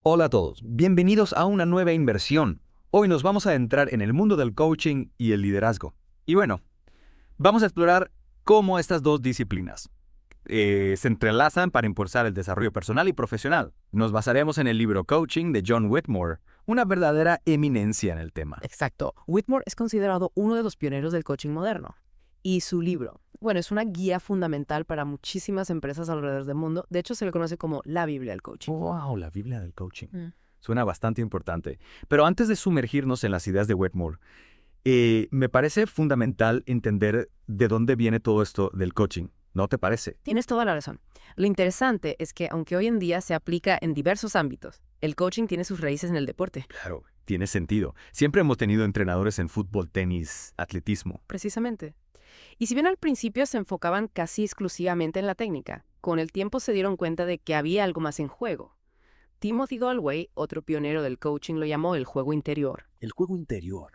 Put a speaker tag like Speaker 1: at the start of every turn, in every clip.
Speaker 1: Hola a todos, bienvenidos a una nueva inversión. Hoy nos vamos a adentrar en el mundo del coaching y el liderazgo. Y bueno, vamos a explorar cómo estas dos disciplinas se entrelazan para impulsar el desarrollo personal y profesional. Nos basaremos en el libro Coaching de John Whitmore, una verdadera eminencia en el tema.
Speaker 2: Exacto. Whitmore es considerado uno de los pioneros del coaching moderno. Y su libro, bueno, es una guía fundamental para muchísimas empresas alrededor del mundo. De hecho, se le conoce como la Biblia del coaching.
Speaker 1: ¡Wow! La Biblia del coaching.
Speaker 2: Mm.
Speaker 1: Suena bastante importante. Pero antes de sumergirnos en las ideas de Whitmore, me parece fundamental entender de dónde viene todo esto del coaching. ¿No te parece?
Speaker 2: Tienes toda la razón. Lo interesante es que, aunque hoy en día se aplica en diversos ámbitos, el coaching tiene sus raíces en el deporte.
Speaker 1: Claro, tiene sentido. Siempre hemos tenido entrenadores en fútbol, tenis, atletismo.
Speaker 2: Precisamente. Y si bien al principio se enfocaban casi exclusivamente en la técnica, con el tiempo se dieron cuenta de que había algo más en juego. Timothy Galway, otro pionero del coaching, lo llamó el juego interior.
Speaker 3: El juego interior.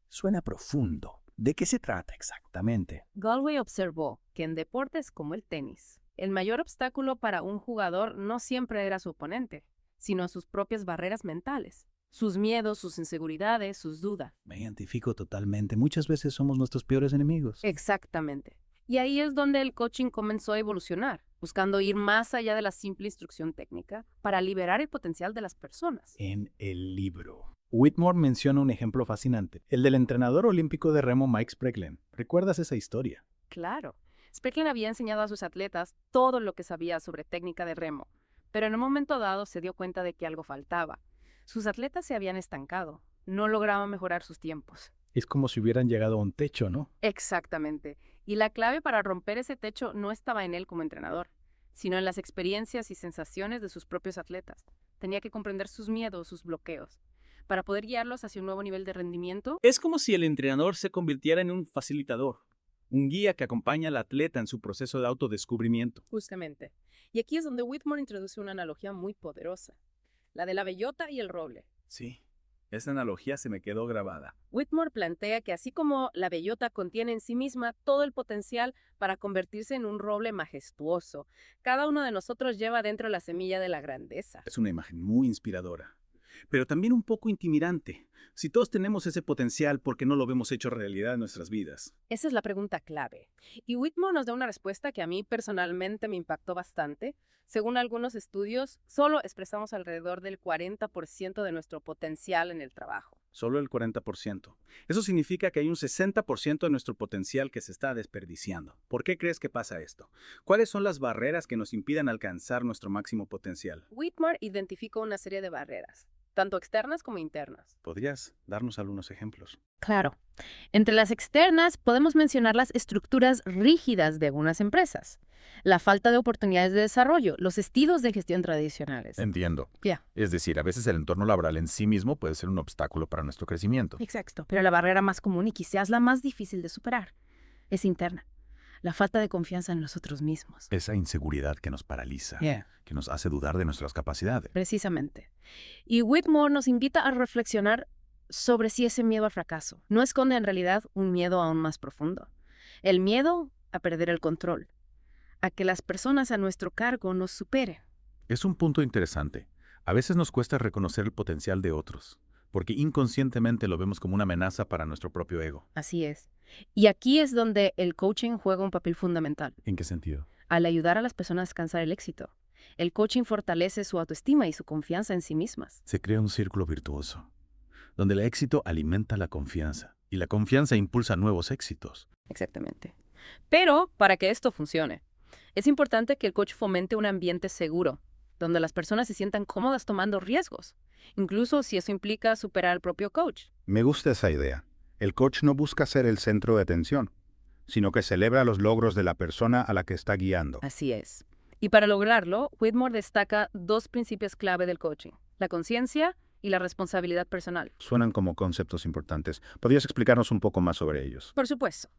Speaker 3: Suena profundo. ¿De qué se trata exactamente?
Speaker 2: Galway observó que en deportes como el tenis, el mayor obstáculo para un jugador no siempre era su oponente, sino sus propias barreras mentales, sus miedos, sus inseguridades, sus dudas.
Speaker 3: Me identifico totalmente. Muchas veces somos nuestros peores enemigos.
Speaker 2: Exactamente. Y ahí es donde el coaching comenzó a evolucionar, buscando ir más allá de la simple instrucción técnica para liberar el potencial de las personas.
Speaker 3: En el libro. Whitmore menciona un ejemplo fascinante, el del entrenador olímpico de remo Mike Sprecklen. ¿Recuerdas esa historia?
Speaker 2: Claro, Sprecklen había enseñado a sus atletas todo lo que sabía sobre técnica de remo, pero en un momento dado se dio cuenta de que algo faltaba. Sus atletas se habían estancado, no lograban mejorar sus tiempos.
Speaker 3: Es como si hubieran llegado a un techo, ¿no?
Speaker 2: Exactamente. Y la clave para romper ese techo no estaba en él como entrenador, sino en las experiencias y sensaciones de sus propios atletas. Tenía que comprender sus miedos, sus bloqueos, para poder guiarlos hacia un nuevo nivel de rendimiento.
Speaker 4: Es como si el entrenador se convirtiera en un facilitador, un guía que acompaña al atleta en su proceso de autodescubrimiento.
Speaker 2: Justamente. Y aquí es donde Whitmore introduce una analogía muy poderosa, la de la bellota y el roble.
Speaker 4: Sí, esa analogía se me quedó grabada.
Speaker 2: Whitmore plantea que así como la bellota contiene en sí misma todo el potencial para convertirse en un roble majestuoso, cada uno de nosotros lleva dentro la semilla de la grandeza.
Speaker 4: Es una imagen muy inspiradora, pero también un poco intimidante. Si todos tenemos ese potencial, ¿por qué no lo vemos hecho realidad en nuestras vidas?
Speaker 2: Esa es la pregunta clave. Y Whitmore nos da una respuesta que a mí personalmente me impactó bastante. Según algunos estudios, solo expresamos alrededor del 40% de nuestro potencial en el trabajo.
Speaker 4: Solo el 40%. Eso significa que hay un 60% de nuestro potencial que se está desperdiciando. ¿Por qué crees que pasa esto? ¿Cuáles son las barreras que nos impidan alcanzar nuestro máximo potencial?
Speaker 2: Whitmore identificó una serie de barreras, tanto externas como internas.
Speaker 4: ¿Podrías darnos algunos ejemplos?
Speaker 2: Claro. Entre las externas podemos mencionar las estructuras rígidas de algunas empresas, la falta de oportunidades de desarrollo, los estilos de gestión tradicionales.
Speaker 5: Entiendo.
Speaker 2: Ya.
Speaker 5: Es decir, a veces el entorno laboral en sí mismo puede ser un obstáculo para nuestro crecimiento.
Speaker 2: Exacto. Pero la barrera más común y quizás la más difícil de superar es interna, la falta de confianza en nosotros mismos.
Speaker 5: Esa inseguridad que nos paraliza,
Speaker 2: Yeah.
Speaker 5: que nos hace dudar de nuestras capacidades.
Speaker 2: Precisamente. Y Whitmore nos invita a reflexionar sobre si ese miedo al fracaso no esconde en realidad un miedo aún más profundo. El miedo a perder el control, a que las personas a nuestro cargo nos superen.
Speaker 5: Es un punto interesante. A veces nos cuesta reconocer el potencial de otros, porque inconscientemente lo vemos como una amenaza para nuestro propio ego.
Speaker 2: Así es. Y aquí es donde el coaching juega un papel fundamental,
Speaker 5: ¿En qué sentido?
Speaker 2: al ayudar a las personas a alcanzar el éxito. El coaching fortalece su autoestima y su confianza en sí mismas.
Speaker 5: Se crea un círculo virtuoso, donde el éxito alimenta la confianza, y la confianza impulsa nuevos éxitos.
Speaker 2: Exactamente. Pero para que esto funcione, es importante que el coach fomente un ambiente seguro, donde las personas se sientan cómodas tomando riesgos, incluso si eso implica superar al propio coach.
Speaker 6: Me gusta esa idea. El coach no busca ser el centro de atención, sino que celebra los logros de la persona a la que está guiando.
Speaker 2: Así es. Y para lograrlo, Whitmore destaca dos principios clave del coaching: la conciencia y la responsabilidad personal.
Speaker 6: Suenan como conceptos importantes. ¿Podrías explicarnos un poco más sobre ellos?
Speaker 2: Por supuesto.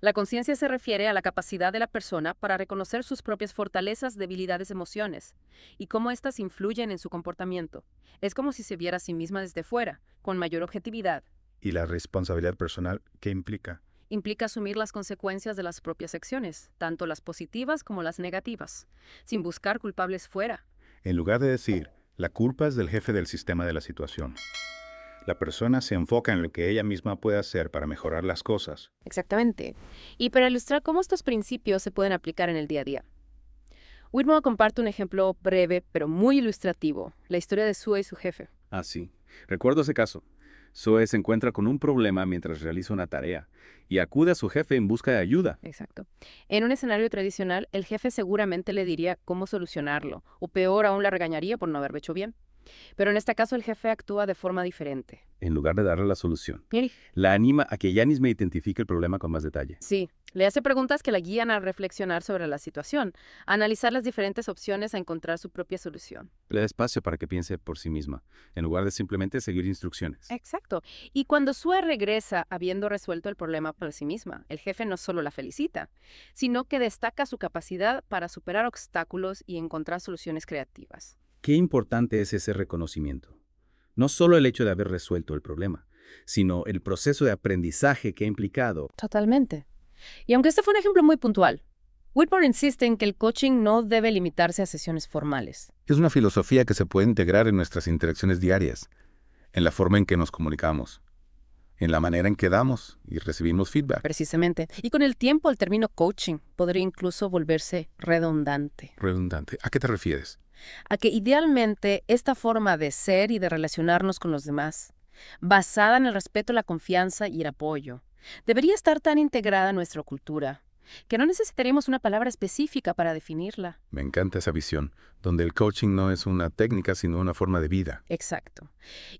Speaker 2: La conciencia se refiere a la capacidad de la persona para reconocer sus propias fortalezas, debilidades, emociones y cómo éstas influyen en su comportamiento. Es como si se viera a sí misma desde fuera, con mayor objetividad.
Speaker 6: ¿Y la responsabilidad personal qué implica?
Speaker 2: Implica asumir las consecuencias de las propias acciones, tanto las positivas como las negativas, sin buscar culpables fuera.
Speaker 6: En lugar de decir, La culpa es del jefe del sistema de la situación. La persona se enfoca en lo que ella misma puede hacer para mejorar las cosas.
Speaker 2: Exactamente. Y para ilustrar cómo estos principios se pueden aplicar en el día a día. Whitmore comparte un ejemplo breve pero muy ilustrativo, la historia de Sue y su jefe.
Speaker 4: Ah, sí. Recuerdo ese caso. Zoe se encuentra con un problema mientras realiza una tarea y acude a su jefe en busca de ayuda.
Speaker 2: Exacto. En un escenario tradicional, el jefe seguramente le diría cómo solucionarlo, o peor aún la regañaría por no haberlo hecho bien. Pero en este caso el jefe actúa de forma diferente.
Speaker 4: En lugar de darle la solución, la anima a que ella misma identifique el problema con más detalle.
Speaker 2: Sí, le hace preguntas que la guían a reflexionar sobre la situación, a analizar las diferentes opciones, a encontrar su propia solución.
Speaker 4: Le da espacio para que piense por sí misma, en lugar de simplemente seguir instrucciones.
Speaker 2: Exacto. Y cuando Sue regresa habiendo resuelto el problema por sí misma, el jefe no solo la felicita, sino que destaca su capacidad para superar obstáculos y encontrar soluciones creativas.
Speaker 4: Qué importante es ese reconocimiento. No solo el hecho de haber resuelto el problema, sino el proceso de aprendizaje que ha implicado.
Speaker 2: Totalmente. Y aunque este fue un ejemplo muy puntual, Whitmore insiste en que el coaching no debe limitarse a sesiones formales.
Speaker 5: Es una filosofía que se puede integrar en nuestras interacciones diarias, en la forma en que nos comunicamos, en la manera en que damos y recibimos feedback.
Speaker 2: Precisamente. Y con el tiempo el término coaching podría incluso volverse redundante.
Speaker 5: Redundante. ¿A qué te refieres?
Speaker 2: A que idealmente esta forma de ser y de relacionarnos con los demás, basada en el respeto, la confianza y el apoyo, debería estar tan integrada en nuestra cultura que no necesitaríamos una palabra específica para definirla.
Speaker 5: Me encanta esa visión, donde el coaching no es una técnica, sino una forma de vida.
Speaker 2: Exacto.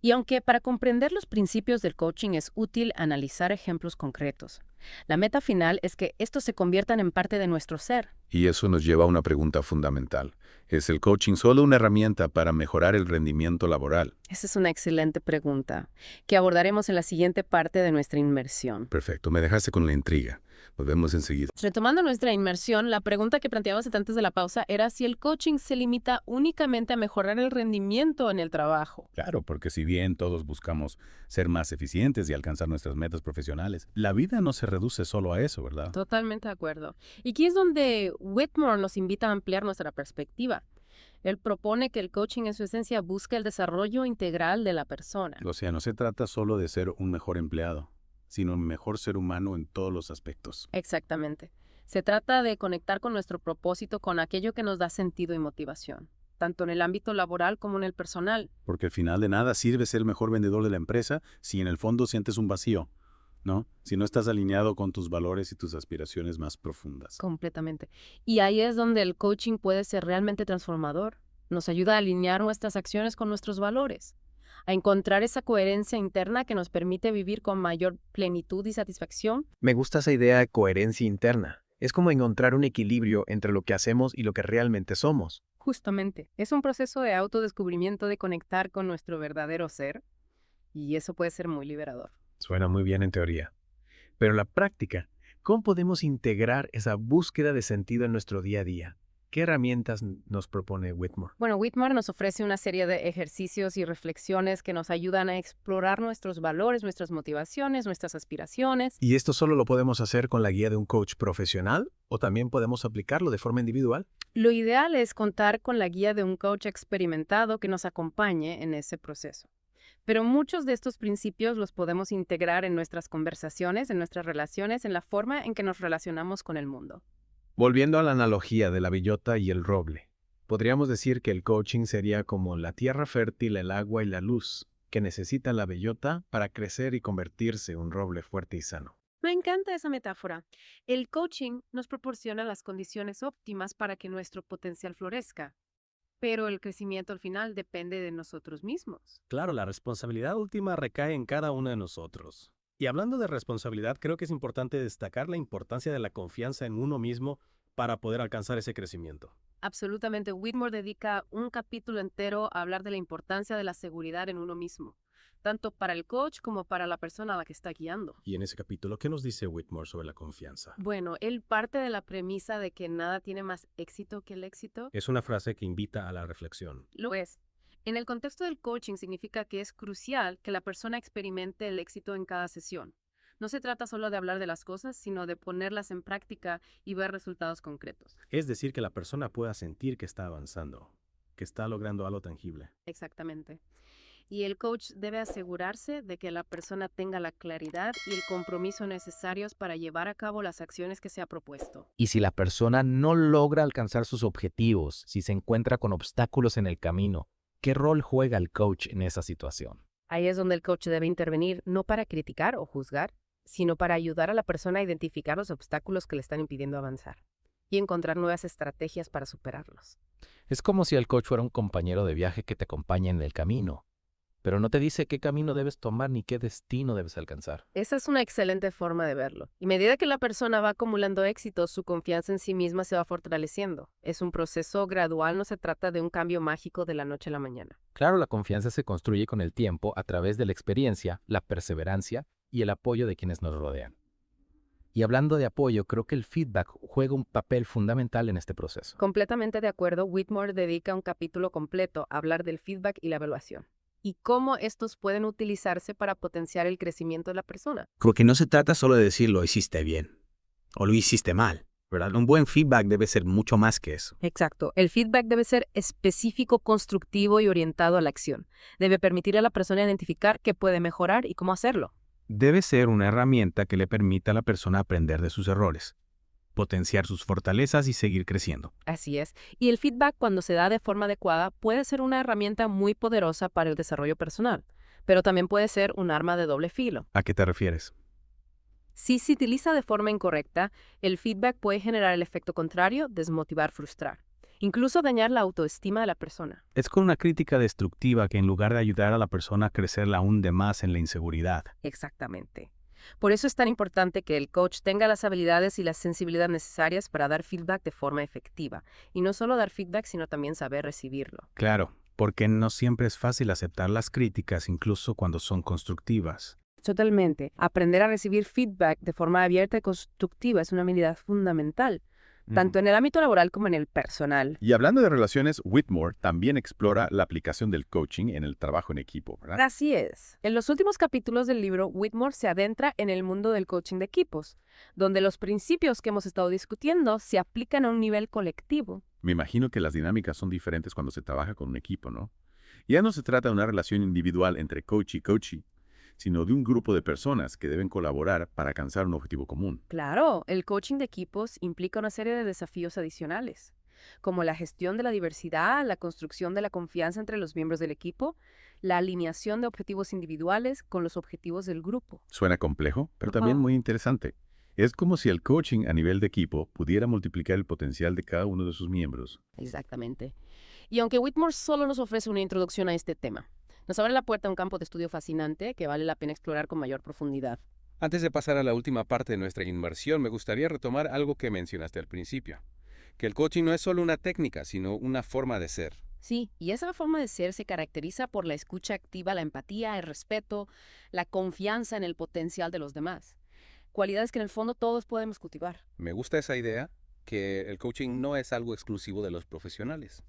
Speaker 2: Y aunque para comprender los principios del coaching es útil analizar ejemplos concretos, la meta final es que estos se conviertan en parte de nuestro ser.
Speaker 5: Y eso nos lleva a una pregunta fundamental. ¿Es el coaching solo una herramienta para mejorar el rendimiento laboral?
Speaker 2: Esa es una excelente pregunta que abordaremos en la siguiente parte de nuestra inmersión.
Speaker 5: Perfecto, me dejaste con la intriga. Nos vemos enseguida.
Speaker 2: Retomando nuestra inmersión, la pregunta que planteabas antes de la pausa era si el coaching se limita únicamente a mejorar el rendimiento en el trabajo.
Speaker 5: Claro, porque si bien todos buscamos ser más eficientes y alcanzar nuestras metas profesionales, la vida no se reduce solo a eso, ¿verdad?
Speaker 2: Totalmente de acuerdo. Y aquí es donde Whitmore nos invita a ampliar nuestra perspectiva. Él propone que el coaching en su esencia busca el desarrollo integral de la persona.
Speaker 5: O sea, no se trata solo de ser un mejor empleado, sino un mejor ser humano en todos los aspectos.
Speaker 2: Exactamente. Se trata de conectar con nuestro propósito, con aquello que nos da sentido y motivación, tanto en el ámbito laboral como en el personal.
Speaker 5: Porque al final de nada sirve ser el mejor vendedor de la empresa si en el fondo sientes un vacío, ¿no? Si no estás alineado con tus valores y tus aspiraciones más profundas.
Speaker 2: Completamente. Y ahí es donde el coaching puede ser realmente transformador. Nos ayuda a alinear nuestras acciones con nuestros valores, a encontrar esa coherencia interna que nos permite vivir con mayor plenitud y satisfacción.
Speaker 7: Me gusta esa idea de coherencia interna. Es como encontrar un equilibrio entre lo que hacemos y lo que realmente somos.
Speaker 2: Justamente, es un proceso de autodescubrimiento, de conectar con nuestro verdadero ser, y eso puede ser muy liberador.
Speaker 7: Suena muy bien en teoría. Pero en la práctica, ¿cómo podemos integrar esa búsqueda de sentido en nuestro día a día? ¿Qué herramientas nos propone Whitmore?
Speaker 2: Bueno, Whitmore nos ofrece una serie de ejercicios y reflexiones que nos ayudan a explorar nuestros valores, nuestras motivaciones, nuestras aspiraciones.
Speaker 7: ¿Y esto solo lo podemos hacer con la guía de un coach profesional o también podemos aplicarlo de forma individual?
Speaker 2: Lo ideal es contar con la guía de un coach experimentado que nos acompañe en ese proceso. Pero muchos de estos principios los podemos integrar en nuestras conversaciones, en nuestras relaciones, en la forma en que nos relacionamos con el mundo.
Speaker 7: Volviendo a la analogía de la bellota y el roble, podríamos decir que el coaching sería como la tierra fértil, el agua y la luz que necesita la bellota para crecer y convertirse en un roble fuerte y sano.
Speaker 2: Me encanta esa metáfora. El coaching nos proporciona las condiciones óptimas para que nuestro potencial florezca, pero el crecimiento al final depende de nosotros mismos.
Speaker 8: Claro, la responsabilidad última recae en cada uno de nosotros. Y hablando de responsabilidad, creo que es importante destacar la importancia de la confianza en uno mismo para poder alcanzar ese crecimiento.
Speaker 2: Absolutamente. Whitmore dedica un capítulo entero a hablar de la importancia de la seguridad en uno mismo, tanto para el coach como para la persona a la que está guiando.
Speaker 8: Y en ese capítulo, ¿qué nos dice Whitmore sobre la confianza?
Speaker 2: Bueno, él parte de la premisa de que nada tiene más éxito que el éxito.
Speaker 8: Es una frase que invita a la reflexión.
Speaker 2: Lo es. En el contexto del coaching significa que es crucial que la persona experimente el éxito en cada sesión. No se trata solo de hablar de las cosas, sino de ponerlas en práctica y ver resultados concretos.
Speaker 8: Es decir, que la persona pueda sentir que está avanzando. que está logrando algo tangible.
Speaker 2: Exactamente. Y el coach debe asegurarse de que la persona tenga la claridad y el compromiso necesarios para llevar a cabo las acciones que se ha propuesto.
Speaker 9: Y si la persona no logra alcanzar sus objetivos, si se encuentra con obstáculos en el camino, ¿qué rol juega el coach en esa situación?
Speaker 2: Ahí es donde el coach debe intervenir, no para criticar o juzgar, sino para ayudar a la persona a identificar los obstáculos que le están impidiendo avanzar y encontrar nuevas estrategias para superarlos.
Speaker 9: Es como si el coach fuera un compañero de viaje que te acompaña en el camino, pero no te dice qué camino debes tomar ni qué destino debes alcanzar.
Speaker 2: Esa es una excelente forma de verlo. Y a medida que la persona va acumulando éxitos, su confianza en sí misma se va fortaleciendo. Es un proceso gradual, no se trata de un cambio mágico de la noche a la mañana.
Speaker 9: Claro, la confianza se construye con el tiempo a través de la experiencia, la perseverancia y el apoyo de quienes nos rodean. Y hablando de apoyo, creo que el feedback juega un papel fundamental en este proceso.
Speaker 2: Completamente de acuerdo, Whitmore dedica un capítulo completo a hablar del feedback y la evaluación, y cómo estos pueden utilizarse para potenciar el crecimiento de la persona.
Speaker 4: Porque no se trata solo de decir lo hiciste bien o lo hiciste mal, ¿verdad? Un buen feedback debe ser mucho más que eso.
Speaker 2: Exacto. El feedback debe ser específico, constructivo y orientado a la acción. Debe permitir a la persona identificar qué puede mejorar y cómo hacerlo.
Speaker 4: Debe ser una herramienta que le permita a la persona aprender de sus errores, potenciar sus fortalezas y seguir creciendo.
Speaker 2: Así es. Y el feedback, cuando se da de forma adecuada, puede ser una herramienta muy poderosa para el desarrollo personal, pero también puede ser un arma de doble filo.
Speaker 4: ¿A qué te refieres?
Speaker 2: Si se utiliza de forma incorrecta, el feedback puede generar el efecto contrario, desmotivar, frustrar, incluso dañar la autoestima de la persona.
Speaker 4: Es con una crítica destructiva que en lugar de ayudar a la persona a crecer aún de más en la inseguridad.
Speaker 2: Exactamente. Por eso es tan importante que el coach tenga las habilidades y la sensibilidad necesarias para dar feedback de forma efectiva. Y no solo dar feedback, sino también saber recibirlo.
Speaker 4: Claro, porque no siempre es fácil aceptar las críticas, incluso cuando son constructivas.
Speaker 2: Totalmente. Aprender a recibir feedback de forma abierta y constructiva es una habilidad fundamental, tanto en el ámbito laboral como en el personal.
Speaker 5: Y hablando de relaciones, Whitmore también explora la aplicación del coaching en el trabajo en equipo, ¿verdad?
Speaker 2: Así es. En los últimos capítulos del libro, Whitmore se adentra en el mundo del coaching de equipos, donde los principios que hemos estado discutiendo se aplican a un nivel colectivo.
Speaker 5: Me imagino que las dinámicas son diferentes cuando se trabaja con un equipo, ¿no? Ya no se trata de una relación individual entre coach y coachee, sino de un grupo de personas que deben colaborar para alcanzar un objetivo común.
Speaker 2: Claro, el coaching de equipos implica una serie de desafíos adicionales, como la gestión de la diversidad, la construcción de la confianza entre los miembros del equipo, la alineación de objetivos individuales con los objetivos del grupo.
Speaker 5: Suena complejo, pero también muy interesante. Es como si el coaching a nivel de equipo pudiera multiplicar el potencial de cada uno de sus miembros.
Speaker 2: Exactamente. Y aunque Whitmore solo nos ofrece una introducción a este tema, nos abre la puerta a un campo de estudio fascinante que vale la pena explorar con mayor profundidad.
Speaker 10: Antes de pasar a la última parte de nuestra inmersión, me gustaría retomar algo que mencionaste al principio, que el coaching no es solo una técnica, sino una forma de ser.
Speaker 2: Sí, y esa forma de ser se caracteriza por la escucha activa, la empatía, el respeto, la confianza en el potencial de los demás. Cualidades que en el fondo todos podemos cultivar.
Speaker 10: Me gusta esa idea, que el coaching no es algo exclusivo de los profesionales,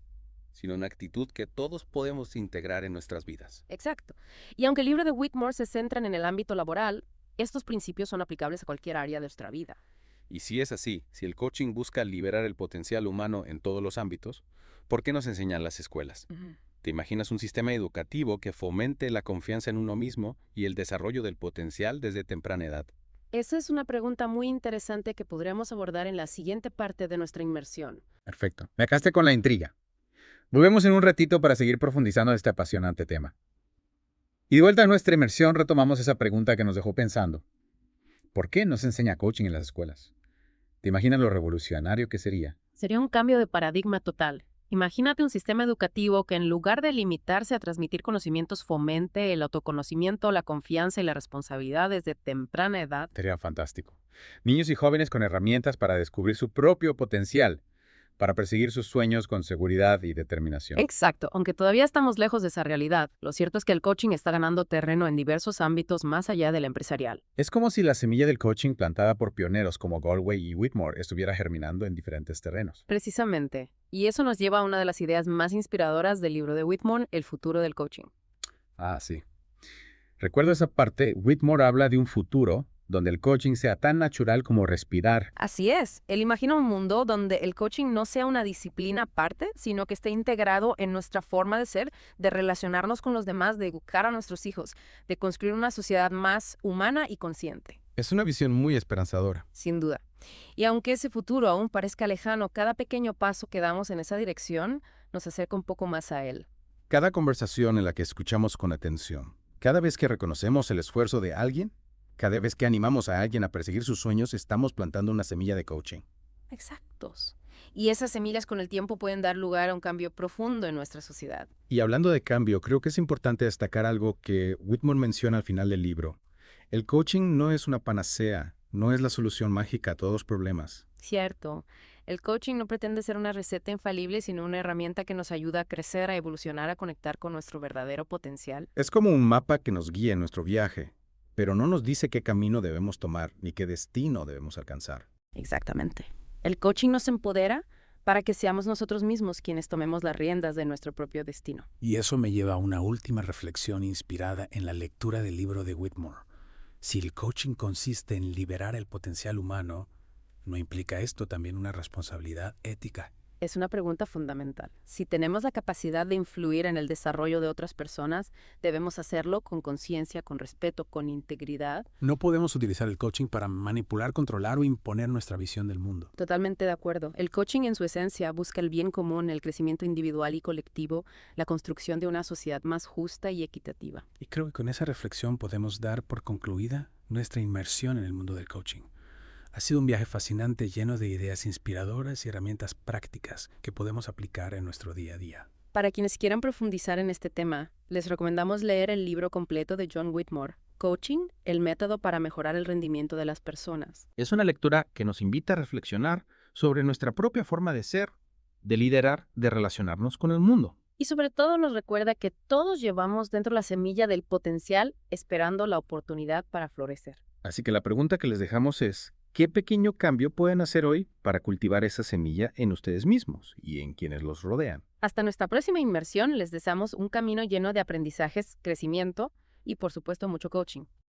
Speaker 10: sino una actitud que todos podemos integrar en nuestras vidas.
Speaker 2: Exacto. Y aunque el libro de Whitmore se centra en el ámbito laboral, estos principios son aplicables a cualquier área de nuestra vida.
Speaker 10: Y si es así, si el coaching busca liberar el potencial humano en todos los ámbitos, ¿por qué nos enseñan las escuelas? ¿Te imaginas un sistema educativo que fomente la confianza en uno mismo y el desarrollo del potencial desde temprana edad?
Speaker 2: Esa es una pregunta muy interesante que podríamos abordar en la siguiente parte de nuestra inmersión.
Speaker 11: Perfecto. Me dejaste con la intriga. Volvemos en un ratito para seguir profundizando en este apasionante tema. Y de vuelta a nuestra inmersión retomamos esa pregunta que nos dejó pensando. ¿Por qué no se enseña coaching en las escuelas? ¿Te imaginas lo revolucionario que sería?
Speaker 2: Sería un cambio de paradigma total. Imagínate un sistema educativo que en lugar de limitarse a transmitir conocimientos fomente el autoconocimiento, la confianza y la responsabilidad desde temprana edad.
Speaker 11: Sería fantástico. Niños y jóvenes con herramientas para descubrir su propio potencial, para perseguir sus sueños con seguridad y determinación.
Speaker 2: Exacto, aunque todavía estamos lejos de esa realidad, lo cierto es que el coaching está ganando terreno en diversos ámbitos más allá del empresarial.
Speaker 11: Es como si la semilla del coaching plantada por pioneros como Galway y Whitmore estuviera germinando en diferentes terrenos.
Speaker 2: Precisamente, y eso nos lleva a una de las ideas más inspiradoras del libro de Whitmore, El futuro del coaching.
Speaker 11: Ah, sí. Recuerdo esa parte, Whitmore habla de un futuro donde el coaching sea tan natural como respirar.
Speaker 2: Así es. Él imagina un mundo donde el coaching no sea una disciplina aparte, sino que esté integrado en nuestra forma de ser, de relacionarnos con los demás, de educar a nuestros hijos, de construir una sociedad más humana y consciente.
Speaker 7: Es una visión muy esperanzadora.
Speaker 2: Sin duda. Y aunque ese futuro aún parezca lejano, cada pequeño paso que damos en esa dirección nos acerca un poco más a él.
Speaker 10: Cada conversación en la que escuchamos con atención, cada vez que reconocemos el esfuerzo de alguien, cada vez que animamos a alguien a perseguir sus sueños, estamos plantando una semilla de coaching.
Speaker 2: Exactos. Y esas semillas con el tiempo pueden dar lugar a un cambio profundo en nuestra sociedad.
Speaker 10: Y hablando de cambio, creo que es importante destacar algo que Whitmore menciona al final del libro. El coaching no es una panacea, no es la solución mágica a todos los problemas.
Speaker 2: Cierto. El coaching no pretende ser una receta infalible, sino una herramienta que nos ayuda a crecer, a evolucionar, a conectar con nuestro verdadero potencial.
Speaker 10: Es como un mapa que nos guía en nuestro viaje, pero no nos dice qué camino debemos tomar ni qué destino debemos alcanzar.
Speaker 2: Exactamente. El coaching nos empodera para que seamos nosotros mismos quienes tomemos las riendas de nuestro propio destino.
Speaker 3: Y eso me lleva a una última reflexión inspirada en la lectura del libro de Whitmore. Si el coaching consiste en liberar el potencial humano, ¿no implica esto también una responsabilidad ética?
Speaker 2: Es una pregunta fundamental. Si tenemos la capacidad de influir en el desarrollo de otras personas, debemos hacerlo con conciencia, con respeto, con integridad.
Speaker 3: No podemos utilizar el coaching para manipular, controlar o imponer nuestra visión del mundo.
Speaker 2: Totalmente de acuerdo. El coaching en su esencia busca el bien común, el crecimiento individual y colectivo, la construcción de una sociedad más justa y equitativa.
Speaker 3: Y creo que con esa reflexión podemos dar por concluida nuestra inmersión en el mundo del coaching. Ha sido un viaje fascinante lleno de ideas inspiradoras y herramientas prácticas que podemos aplicar en nuestro día a día.
Speaker 2: Para quienes quieran profundizar en este tema, les recomendamos leer el libro completo de John Whitmore, Coaching, el método para mejorar el rendimiento de las personas.
Speaker 9: Es una lectura que nos invita a reflexionar sobre nuestra propia forma de ser, de liderar, de relacionarnos con el mundo.
Speaker 2: Y sobre todo nos recuerda que todos llevamos dentro la semilla del potencial esperando la oportunidad para florecer.
Speaker 10: Así que la pregunta que les dejamos es, ¿qué pequeño cambio pueden hacer hoy para cultivar esa semilla en ustedes mismos y en quienes los rodean?
Speaker 2: Hasta nuestra próxima inmersión les deseamos un camino lleno de aprendizajes, crecimiento y por supuesto mucho coaching.